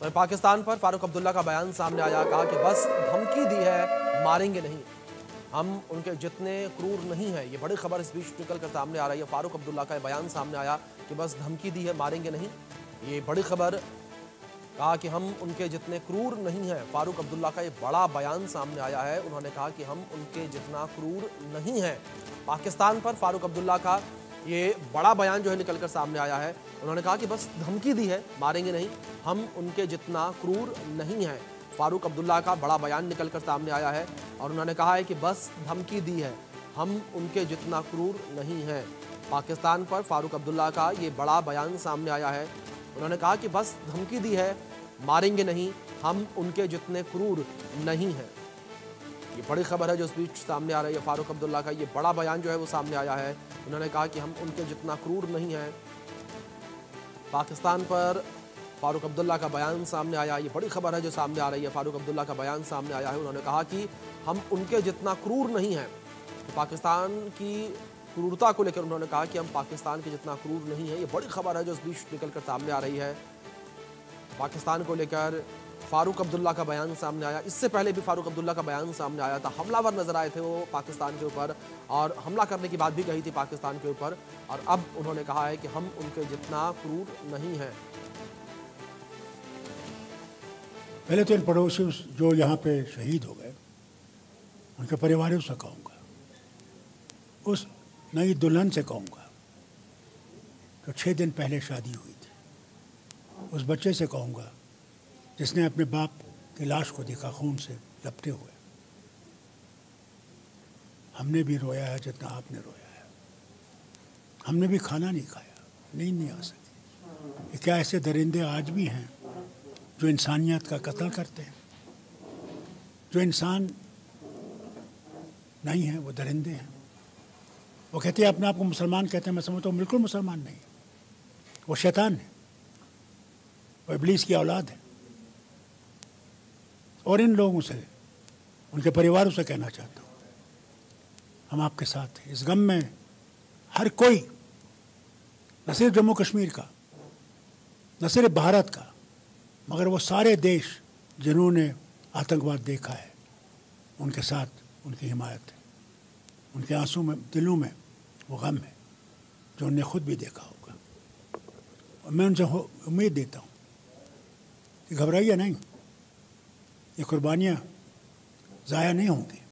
वहीं पाकिस्तान पर फारूक अब्दुल्ला का बयान सामने आया, कहा कि बस धमकी दी है, मारेंगे नहीं, हम उनके जितने क्रूर नहीं हैं। ये बड़ी खबर इस बीच निकल कर सामने आ रही है। फारूक अब्दुल्ला का बयान सामने आया कि बस धमकी दी है, मारेंगे नहीं। ये बड़ी खबर, कहा कि हम उनके जितने क्रूर नहीं हैं। फारूक अब्दुल्ला का ये बड़ा बयान सामने आया है। उन्होंने कहा कि हम उनके जितना क्रूर नहीं हैं। पाकिस्तान पर फारूक अब्दुल्ला का ये बड़ा बयान जो है निकलकर सामने आया है। उन्होंने कहा कि बस धमकी दी है, मारेंगे नहीं, हम उनके जितना क्रूर नहीं हैं। फारूक अब्दुल्ला का बड़ा बयान निकलकर सामने आया है और उन्होंने कहा है कि बस धमकी दी है, हम उनके जितना क्रूर नहीं हैं। पाकिस्तान पर फारूक अब्दुल्ला का ये बड़ा बयान सामने आया है। उन्होंने कहा कि बस धमकी दी है, मारेंगे नहीं, हम उनके जितने क्रूर नहीं हैं। ये बड़ी खबर है जो इस बीच सामने आ रही है। फारूक अब्दुल्ला का ये बड़ा बयान जो है वो सामने आया है। उन्होंने कहा कि हम उनके जितना क्रूर नहीं हैं। पाकिस्तान पर फारूक अब्दुल्ला का बयान सामने आया, ये बड़ी खबर है जो सामने आ रही है। फारूक अब्दुल्ला का बयान सामने आया है। उन्होंने कहा कि हम उनके जितना क्रूर नहीं हैं। तो पाकिस्तान की क्रूरता को लेकर उन्होंने कहा कि हम पाकिस्तान के जितना क्रूर नहीं है। ये बड़ी खबर है जो इस बीच निकल कर सामने आ रही है। पाकिस्तान को लेकर फारूक अब्दुल्ला का बयान सामने आया। इससे पहले भी फारूक अब्दुल्ला का बयान सामने आया था। हमलावर नजर आए थे वो पाकिस्तान के ऊपर और हमला करने की बात भी कही थी पाकिस्तान के ऊपर। और अब उन्होंने कहा है कि हम उनके जितना क्रूर नहीं हैं। पहले तो इन पड़ोसी जो यहाँ पे शहीद हो गए उनके परिवारों से कहूँगा, उस नई दुल्हन से कहूँगा जो 6 दिन पहले शादी हुई थी, उस बच्चे से कहूँगा जिसने अपने बाप की लाश को देखा खून से लपटे हुए, हमने भी रोया है जितना आपने रोया है। हमने भी खाना नहीं खाया, नींद नहीं आ सकी। क्या ऐसे दरिंदे आज भी हैं जो इंसानियत का कत्ल करते हैं? जो इंसान नहीं है वो दरिंदे हैं। वो कहते हैं अपने आप को मुसलमान कहते हैं, मैं समझता हूँ बिल्कुल मुसलमान नहीं, वो शैतान है, वो इब्लीस की औलाद है। और इन लोगों से, उनके परिवारों से कहना चाहता हूँ, हम आपके साथ हैं इस गम में। हर कोई, न सिर्फ जम्मू कश्मीर का, न सिर्फ भारत का, मगर वो सारे देश जिन्होंने आतंकवाद देखा है, उनके साथ उनकी हिमायत है। उनके आंसू में, दिलों में वो गम है जो उन्हें खुद भी देखा होगा। और मैं उनसे उम्मीद देता हूँ कि घबराइए नहीं, ये कुर्बानियाँ ज़ाया नहीं होंगी।